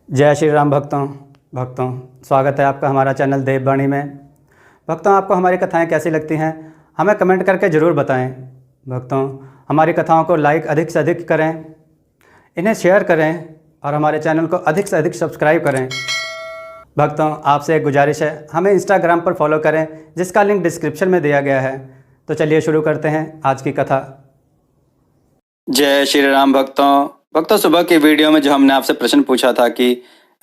जय श्री राम भक्तों स्वागत है आपका हमारा चैनल देववाणी में। भक्तों, आपको हमारी कथाएं कैसी लगती हैं हमें कमेंट करके ज़रूर बताएं। भक्तों, हमारी कथाओं को लाइक अधिक से अधिक करें, इन्हें शेयर करें और हमारे चैनल को अधिक से अधिक सब्सक्राइब करें। भक्तों, आपसे एक गुजारिश है, हमें इंस्टाग्राम पर फॉलो करें जिसका लिंक डिस्क्रिप्शन में दिया गया है। तो चलिए शुरू करते हैं आज की कथा। जय श्री राम भक्तों, सुबह की वीडियो में जो हमने आपसे प्रश्न पूछा था कि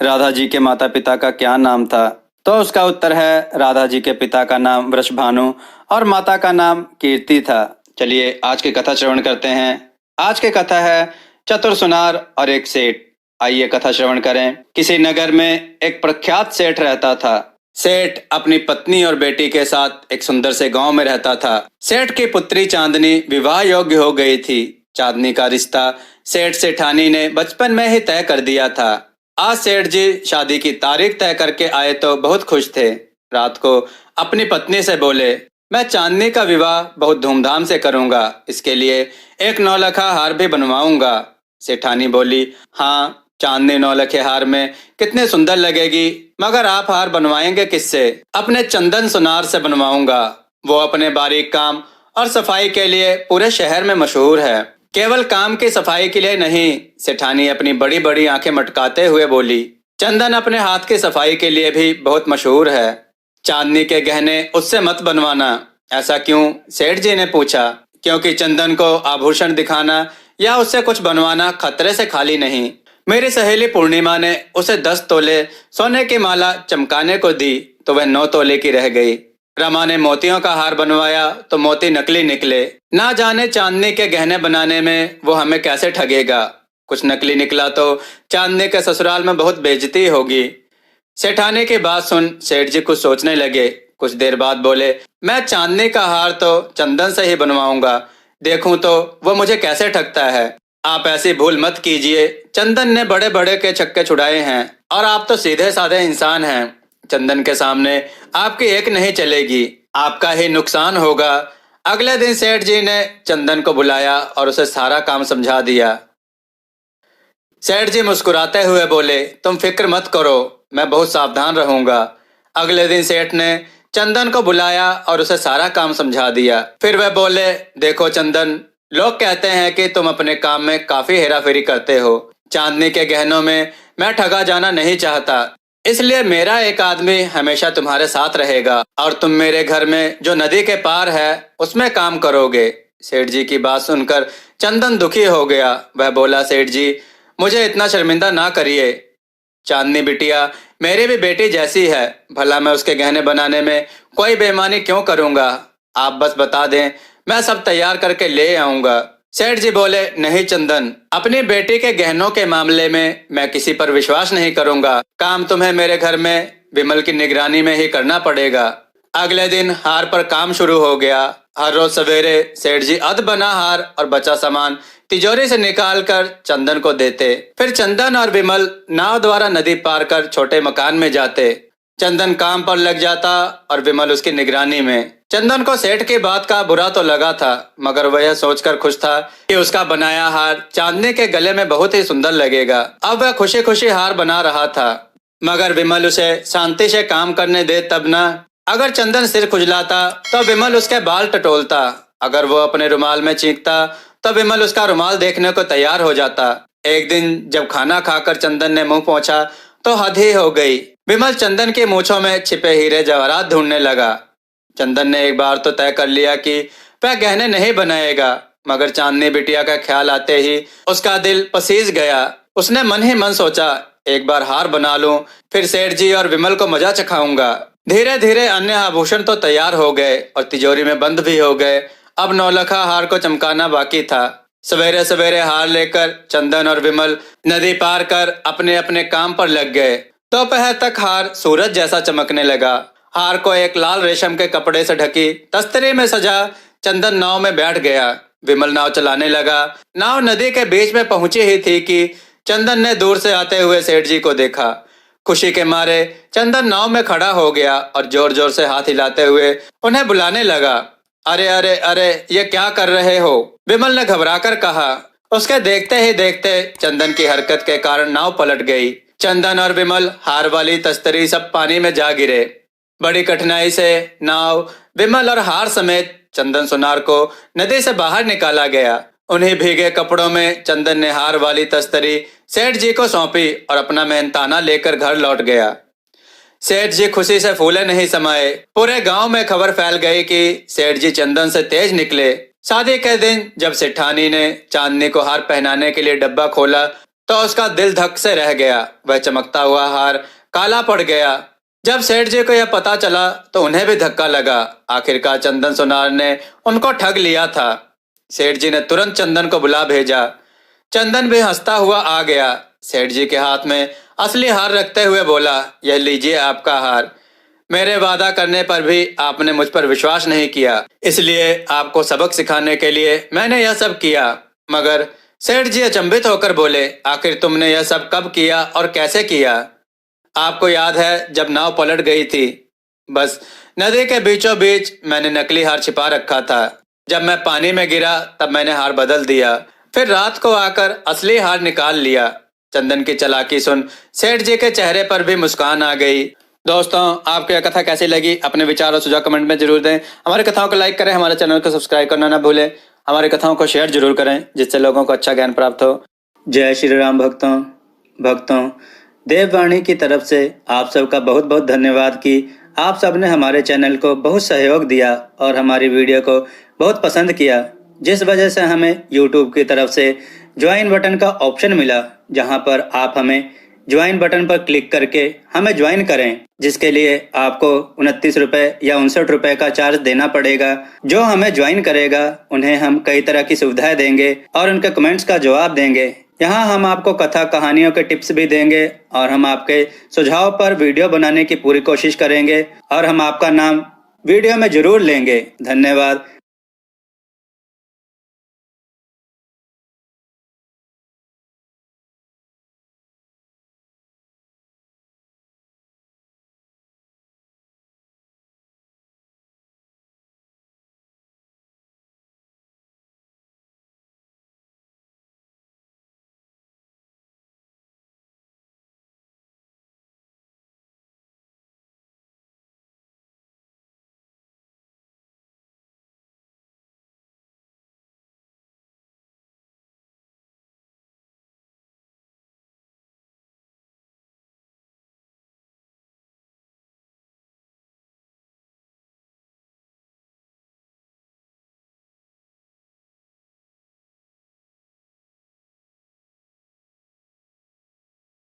राधा जी के माता पिता का क्या नाम था, तो उसका उत्तर है राधा जी के पिता का नाम वृषभानु और माता का नाम कीर्ति था। चलिए आज की कथा श्रवण करते हैं। आज की कथा है चतुर सुनार और एक सेठ। आइए कथा श्रवण करें। किसी नगर में एक प्रख्यात सेठ रहता था। सेठ अपनी पत्नी और बेटी के साथ एक सुंदर से गांव में रहता था। सेठ की पुत्री चांदनी विवाह योग्य हो गई थी। चांदनी का रिश्ता सेठ सेठानी ने बचपन में ही तय कर दिया था। आज सेठ जी शादी की तारीख तय करके आए तो बहुत खुश थे। रात को अपनी पत्नी से बोले, मैं चांदनी का विवाह बहुत धूमधाम से करूंगा, इसके लिए एक नौलखा हार भी बनवाऊंगा। सेठानी बोली, हाँ, चांदनी नौलखे हार में कितने सुंदर लगेगी, मगर आप हार बनवाएंगे किससे? अपने चंदन सुनार से बनवाऊंगा। वो अपने बारीक काम और सफाई के लिए पूरे शहर में मशहूर है। केवल काम की सफाई के लिए नहीं, सेठानी अपनी बड़ी बड़ी आंखें मटकाते हुए बोली, चंदन अपने हाथ की सफाई के लिए भी बहुत मशहूर है। चांदनी के गहने उससे मत बनवाना। ऐसा क्यों? सेठ जी ने पूछा। क्योंकि चंदन को आभूषण दिखाना या उससे कुछ बनवाना खतरे से खाली नहीं। मेरी सहेली पूर्णिमा ने उसे 10 तोले सोने की माला चमकाने को दी तो वह 9 तोले की रह गई। रमा ने मोतियों का हार बनवाया तो मोती नकली निकले। ना जाने चांदनी के गहने बनाने में वो हमें कैसे ठगेगा। कुछ नकली निकला तो चांदनी के ससुराल में बहुत बेइज्जती होगी। सेठानी की बात सुन सेठ जी कुछ सोचने लगे। कुछ देर बाद बोले, मैं चांदनी का हार तो चंदन से ही बनवाऊंगा, देखूं तो वो मुझे कैसे ठगता है। आप ऐसी भूल मत कीजिए। चंदन ने बड़े बड़े के छक्के छुड़ाए हैं और आप तो सीधे साधे इंसान हैं। चंदन के सामने आपकी एक नहीं चलेगी, आपका ही नुकसान होगा। अगले दिन सेठ जी ने चंदन को बुलाया और उसे सारा काम समझा दिया। सेठ जी मुस्कुराते हुए बोले, तुम फिक्र मत करो, मैं बहुत सावधान रहूंगा। अगले दिन सेठ ने चंदन को बुलाया और उसे सारा काम समझा दिया। फिर वह बोले, देखो चंदन, लोग कहते हैं कि तुम अपने काम में काफी हेराफेरी करते हो। चांदनी के गहनों में मैं ठगा जाना नहीं चाहता, इसलिए मेरा एक आदमी हमेशा तुम्हारे साथ रहेगा और तुम मेरे घर में जो नदी के पार है उसमें काम करोगे। सेठ जी की बात सुनकर चंदन दुखी हो गया। वह बोला, सेठ जी, मुझे इतना शर्मिंदा ना करिए। चांदनी बिटिया मेरी भी बेटी जैसी है, भला मैं उसके गहने बनाने में कोई बेईमानी क्यों करूंगा? आप बस बता दें, मैं सब तैयार करके ले आऊंगा। सेठ जी बोले, नहीं चंदन, अपनी बेटी के गहनों के मामले में मैं किसी पर विश्वास नहीं करूंगा। काम तुम्हें मेरे घर में विमल की निगरानी में ही करना पड़ेगा। अगले दिन हार पर काम शुरू हो गया। हर रोज सवेरे सेठ जी अध बना हार और बचा सामान तिजोरी से निकालकर चंदन को देते। फिर चंदन और विमल नाव द्वारा नदी पार कर छोटे मकान में जाते। चंदन काम पर लग जाता और विमल उसकी निगरानी में। चंदन को सेठ की बात का बुरा तो लगा था, मगर वह यह सोचकर खुश था कि उसका बनाया हार चांदनी के गले में बहुत ही सुंदर लगेगा। अब वह खुशी खुशी हार बना रहा था, मगर विमल उसे शांति से काम करने दे तब ना। अगर चंदन सिर खुजलाता तो विमल उसके बाल टटोलता। अगर वो अपने रुमाल में चीखता तो विमल उसका रुमाल देखने को तैयार हो जाता। एक दिन जब खाना खाकर चंदन ने मुंह पोंछा तो हद ही हो गई। विमल चंदन की मूंछों में छिपे हीरे जवाहरात ढूंढने लगा। चंदन ने एक बार तो तय कर लिया कि वह गहने नहीं बनाएगा, मगर चांदनी बिटिया का ख्याल आते ही उसका दिल पसीज गया। उसने मन ही मन सोचा, एक बार हार बना लूं, फिर सेठ जी और विमल को मजा चखाऊंगा। धीरे धीरे अन्य आभूषण तो तैयार हो गए और तिजोरी में बंद भी हो गए। अब नौलखा हार को चमकाना बाकी था। सवेरे सवेरे हार लेकर चंदन और विमल नदी पार कर अपने अपने काम पर लग गए। दोपहर तक हार सूरज जैसा चमकने लगा। हार को एक लाल रेशम के कपड़े से ढकी तस्तरी में सजा चंदन नाव में बैठ गया। विमल नाव चलाने लगा। नाव नदी के बीच में पहुंची ही थी कि चंदन ने दूर से आते हुए सेठ जी को देखा। खुशी के मारे चंदन नाव में खड़ा हो गया और जोर जोर से हाथ हिलाते हुए उन्हें बुलाने लगा। अरे अरे अरे, ये क्या कर रहे हो? विमल ने घबराकर कहा। उसके देखते ही देखते चंदन की हरकत के कारण नाव पलट गई। चंदन और विमल हार वाली तस्तरी सब पानी में जा गिरे। बड़ी कठिनाई से नाव, विमल और हार समेत चंदन सुनार को नदी से बाहर निकाला गया। उन्हीं भीगे कपड़ों में चंदन ने हार वाली तस्तरी सेठ जी को सौंपी और अपना मेहनताना लेकर घर लौट गया। सेठ जी खुशी से फूले नहीं समाये। पूरे गांव में खबर फैल गई कि सेठ जी चंदन से तेज निकले। शादी के दिन जब सेठानी ने चांदनी को हार पहनाने के लिए डब्बा खोला तो उसका दिल धक से रह गया। वह चमकता हुआ हार काला पड़ गया। जब सेठ जी को यह पता चला तो उन्हें भी धक्का लगा। आखिरकार चंदन सुनार ने उनको ठग लिया था। सेठ जी ने तुरंत चंदन को बुला भेजा। चंदन भी हंसता हुआ आ गया। सेठ जी के हाथ में असली हार रखते हुए बोला, यह लीजिए आपका हार। मेरे वादा करने पर भी आपने मुझ पर विश्वास नहीं किया, इसलिए आपको सबक सिखाने के लिए मैंने यह सब किया। मगर सेठ जी अचंभित होकर बोले, आखिर तुमने यह सब कब किया और कैसे किया? आपको याद है जब नाव पलट गई थी? बस नदी के बीचों बीच मैंने नकली हार छिपा रखा था। जब मैं पानी में गिरा तब मैंने हार बदल दिया, फिर रात को आकर असली हार निकाल लिया। चंदन की चालाकी सुन सेठ जी के चेहरे पर भी मुस्कान आ गई। दोस्तों, आपको यह कथा कैसी लगी? अपने विचार और सुझाव कमेंट में जरूर दें। हमारी कथाओं को लाइक करें, हमारे चैनल को सब्सक्राइब करना ना भूलें। हमारी कथाओं को शेयर जरूर करें जिससे लोगों को अच्छा ज्ञान प्राप्त हो। जय श्री राम भक्तों, देववाणी की तरफ से आप सबका बहुत बहुत धन्यवाद कि आप सबने हमारे चैनल को बहुत सहयोग दिया और हमारी वीडियो को बहुत पसंद किया, जिस वजह से हमें YouTube की तरफ से ज्वाइन बटन का ऑप्शन मिला, जहां पर आप हमें ज्वाइन बटन पर क्लिक करके हमें ज्वाइन करें, जिसके लिए आपको 29 रुपये या 59 रुपये का चार्ज देना पड़ेगा। जो हमें ज्वाइन करेगा उन्हें हम कई तरह की सुविधाएं देंगे और उनके कमेंट्स का जवाब देंगे। यहाँ हम आपको कथा कहानियों के टिप्स भी देंगे और हम आपके सुझाव पर वीडियो बनाने की पूरी कोशिश करेंगे और हम आपका नाम वीडियो में जरूर लेंगे। धन्यवाद।